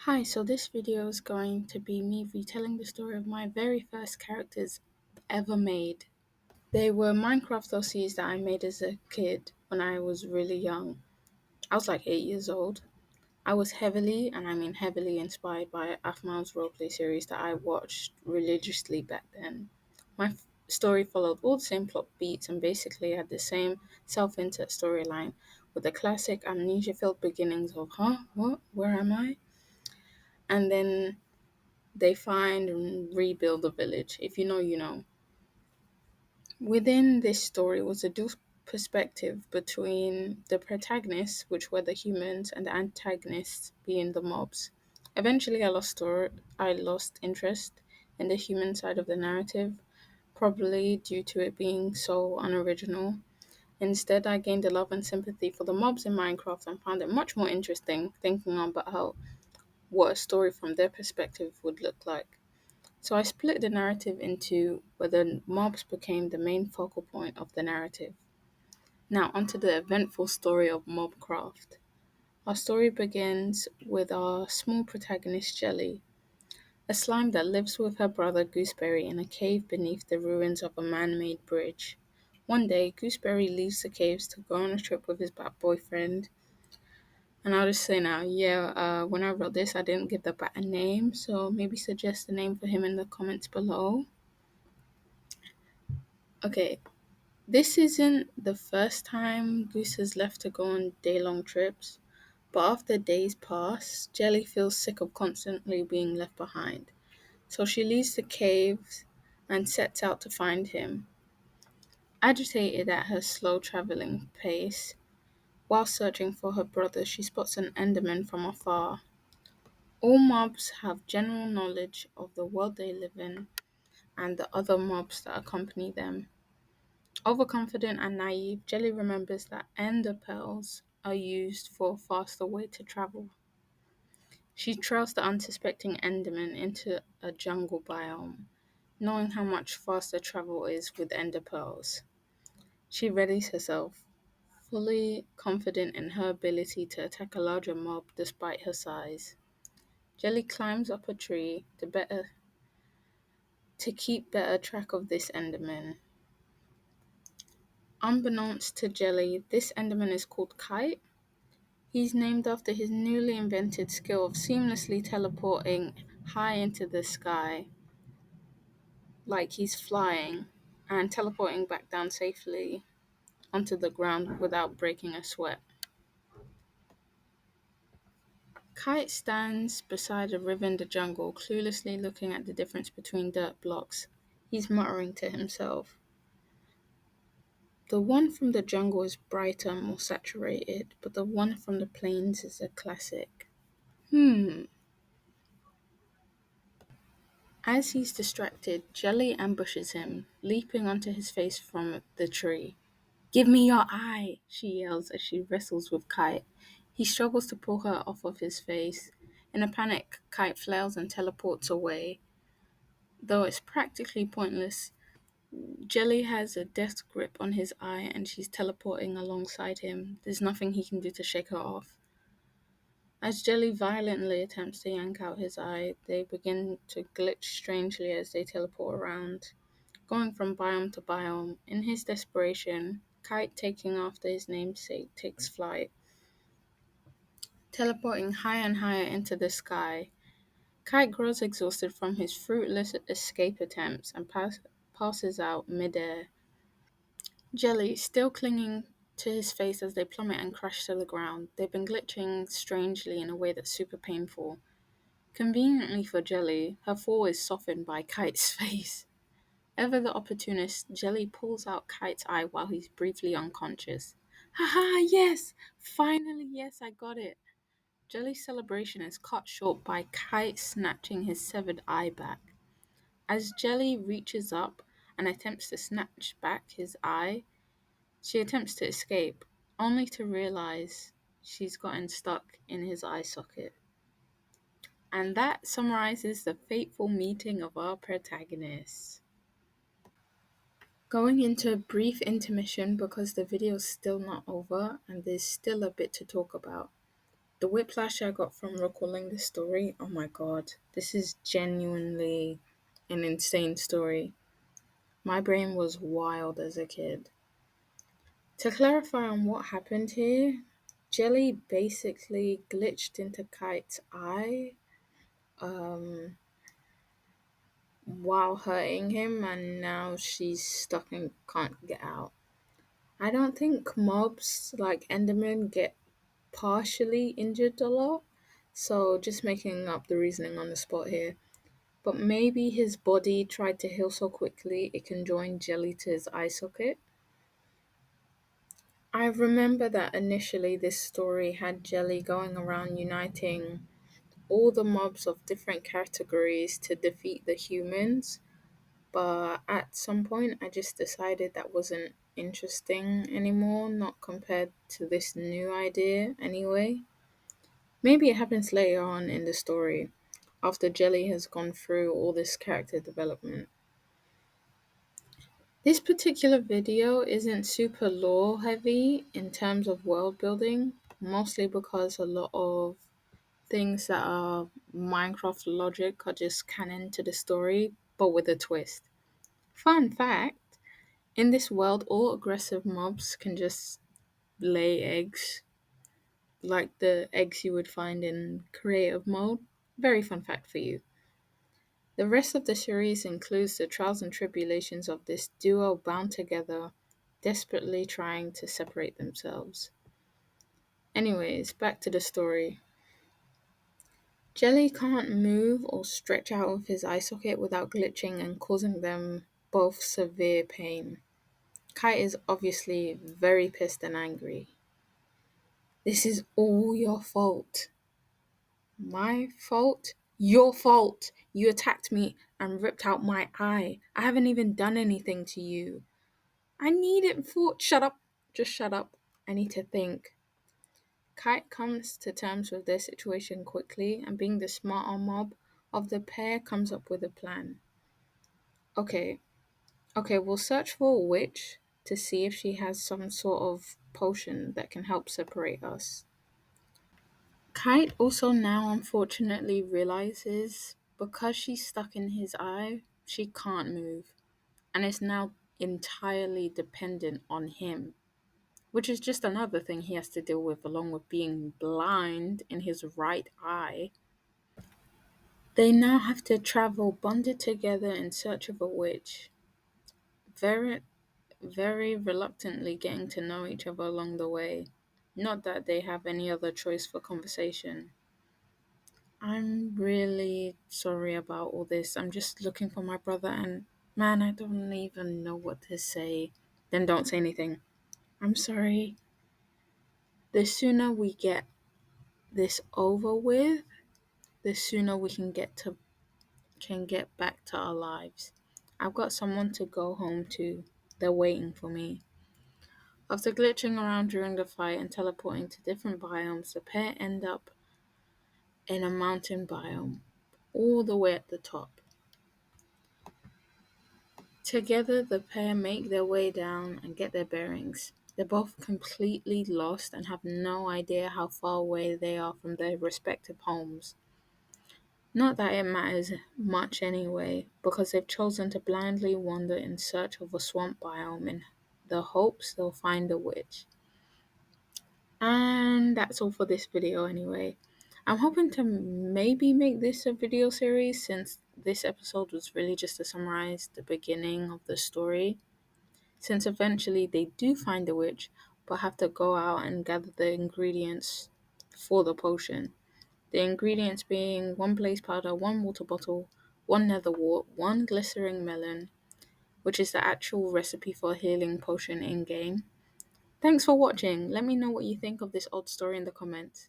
Hi, so this video is going to be me retelling the story of my very first characters ever made. They were Minecraft OCs that I made as a kid when I was really young. I was like 8 years old. I was heavily, and I mean heavily, inspired by Afma's roleplay series that I watched religiously back then. My story followed all the same plot beats and basically had the same self-insert storyline with the classic amnesia-filled beginnings of, what, where am I? And then they find and rebuild the village. If you know, you know. Within this story was a dual perspective between the protagonists, which were the humans, and the antagonists, being the mobs. Eventually, I lost interest in the human side of the narrative, probably due to it being so unoriginal. Instead, I gained a love and sympathy for the mobs in Minecraft and found it much more interesting thinking about what a story from their perspective would look like. So I split the narrative into where the mobs became the main focal point of the narrative. Now onto the eventful story of Mobcraft. Our story begins with our small protagonist Jelly, a slime that lives with her brother Gooseberry in a cave beneath the ruins of a man-made bridge. One day, Gooseberry leaves the caves to go on a trip with his bad boyfriend. And I'll just say now, when I wrote this, I didn't give the bat a name, so maybe suggest a name for him in the comments below. Okay, this isn't the first time Goose has left to go on day-long trips, but after days pass, Jelly feels sick of constantly being left behind. So she leaves the caves and sets out to find him. Agitated at her slow traveling pace, while searching for her brother, she spots an Enderman from afar. All mobs have general knowledge of the world they live in and the other mobs that accompany them. Overconfident and naive, Jelly remembers that ender pearls are used for a faster way to travel. She trails the unsuspecting Enderman into a jungle biome, knowing how much faster travel is with ender pearls. She readies herself, fully confident in her ability to attack a larger mob despite her size. Jelly climbs up a tree to keep better track of this Enderman. Unbeknownst to Jelly, this Enderman is called Kite. He's named after his newly invented skill of seamlessly teleporting high into the sky, like he's flying, and teleporting back down safely onto the ground without breaking a sweat. Kite stands beside a river in the jungle, cluelessly looking at the difference between dirt blocks. He's muttering to himself. The one from the jungle is brighter, more saturated, but the one from the plains is a classic. Hmm. As he's distracted, Jelly ambushes him, leaping onto his face from the tree. "Give me your eye!" she yells as she wrestles with Kite. He struggles to pull her off of his face. In a panic, Kite flails and teleports away. Though it's practically pointless, Jelly has a death grip on his eye and she's teleporting alongside him. There's nothing he can do to shake her off. As Jelly violently attempts to yank out his eye, they begin to glitch strangely as they teleport around, going from biome to biome. In his desperation, Kite, taking after his namesake, takes flight, teleporting higher and higher into the sky. Kite grows exhausted from his fruitless escape attempts and passes out midair. Jelly, still clinging to his face as they plummet and crash to the ground. They've been glitching strangely in a way that's super painful. Conveniently for Jelly, her fall is softened by Kite's face. Ever the opportunist, Jelly pulls out Kite's eye while he's briefly unconscious. Haha, yes! Finally, yes, I got it! Jelly's celebration is cut short by Kite snatching his severed eye back. As Jelly reaches up and attempts to snatch back his eye, she attempts to escape, only to realize she's gotten stuck in his eye socket. And that summarizes the fateful meeting of our protagonists. Going into a brief intermission because the video is still not over and there's still a bit to talk about. The whiplash I got from recalling this story, oh my god, this is genuinely an insane story. My brain was wild as a kid. To clarify on what happened here, Jelly basically glitched into Kite's eye um, while hurting him, and now she's stuck and can't get out. I don't think mobs like Enderman get partially injured a lot, so just making up the reasoning on the spot here. But maybe his body tried to heal so quickly it can join Jelly to his eye socket. I remember that initially this story had Jelly going around uniting all the mobs of different categories to defeat the humans, but at some point I just decided that wasn't interesting anymore, not compared to this new idea anyway. Maybe it happens later on in the story, after Jelly has gone through all this character development. This particular video isn't super lore heavy in terms of world building, mostly because a lot of things that are Minecraft logic are just canon to the story, but with a twist. Fun fact, in this world, all aggressive mobs can just lay eggs, like the eggs you would find in creative mode. Very fun fact for you. The rest of the series includes the trials and tribulations of this duo bound together, desperately trying to separate themselves. Anyways, back to the story. Jelly can't move or stretch out of his eye socket without glitching and causing them both severe pain. Kite is obviously very pissed and angry. This is all your fault. My fault? Your fault! You attacked me and ripped out my eye. I haven't even done anything to you. I need it for. Shut up! Just shut up. I need to think. Kite comes to terms with their situation quickly, and being the smarter mob of the pair, comes up with a plan. Okay, we'll search for a witch to see if she has some sort of potion that can help separate us. Kite also now unfortunately realizes because she's stuck in his eye, she can't move, and is now entirely dependent on him, which is just another thing he has to deal with along with being blind in his right eye. They now have to travel bonded together in search of a witch, very, very reluctantly getting to know each other along the way. Not that they have any other choice for conversation. I'm really sorry about all this. I'm just looking for my brother, and man, I don't even know what to say. Then don't say anything. I'm sorry. The sooner we get this over with, the sooner we can get back to our lives. I've got someone to go home to. They're waiting for me. After glitching around during the fight and teleporting to different biomes, the pair end up in a mountain biome, all the way at the top. Together, the pair make their way down and get their bearings. They're both completely lost and have no idea how far away they are from their respective homes. Not that it matters much anyway, because they've chosen to blindly wander in search of a swamp biome in the hopes they'll find a witch. And that's all for this video anyway. I'm hoping to maybe make this a video series since this episode was really just to summarize the beginning of the story. Since eventually they do find the witch, but have to go out and gather the ingredients for the potion. The ingredients being one blaze powder, one water bottle, one nether wart, one glycerine melon, which is the actual recipe for a healing potion in game. Thanks for watching. Let me know what you think of this odd story in the comments.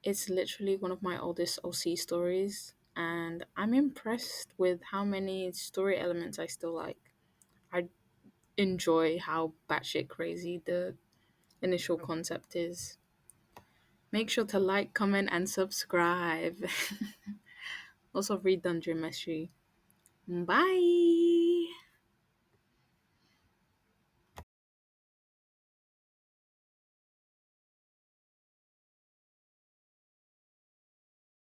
It's literally one of my oldest OC stories, and I'm impressed with how many story elements I still like. I enjoy how batshit crazy the initial concept is. Make sure to like, comment, and subscribe. Also, read Dungeon Mystery. Bye!